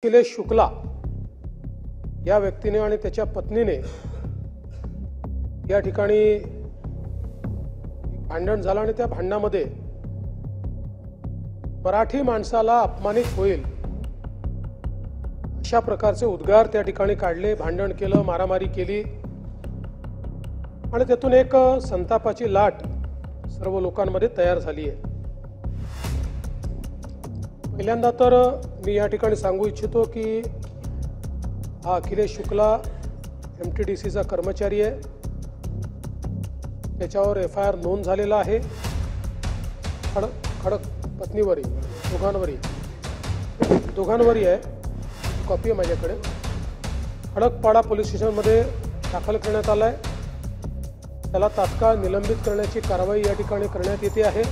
अखिलेश शुक्ला या व्यक्तीने आणि त्याच्या पत्नीने या ठिकाणी भांडण झालं आणि त्या भांडणामध्ये मराठी माणसाला अपमानित होईल अशा प्रकारचे उद्गार त्या ठिकाणी काढले, भांडण केलं, मारामारी केली आणि त्यातून एक संतापाची लाट सर्व लोकांमध्ये तयार झाली आहे। पहिल्यांदा तर मी या ठिकाणी सांगू इच्छितो की हा अखिलेश शुक्ला MTDCचा कर्मचारी आहे। त्याच्यावर FIR नोंद झालेला आहे। खडक पत्नीवरही दोघांवरही आहे, कॉपी आहे माझ्याकडे। खडकपाडा पोलीस स्टेशनमध्ये दाखल करण्यात आलाय। त्याला तात्काळ निलंबित करण्याची कारवाई या ठिकाणी करण्यात येते आहे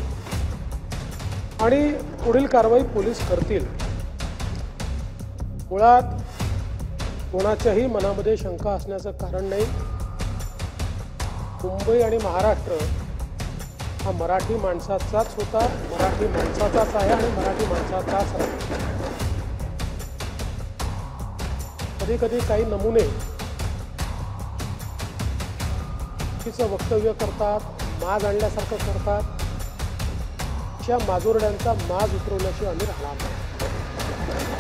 आणि पुढील कारवाई पोलीस करतील। मुळात कोणाच्याही मनामध्ये शंका असण्याचं कारण नाही। मुंबई आणि महाराष्ट्र हा मराठी माणसाचाच होता, मराठी माणसाचाच आहे आणि मराठी माणसाचाच आहे। कधी कधी काही नमुने चुकीचं वक्तव्य करतात, माज आणल्यासारखं करतात। अशा माजोरड्यांचा माज उतरवण्याची आम्ही राहणार नाही।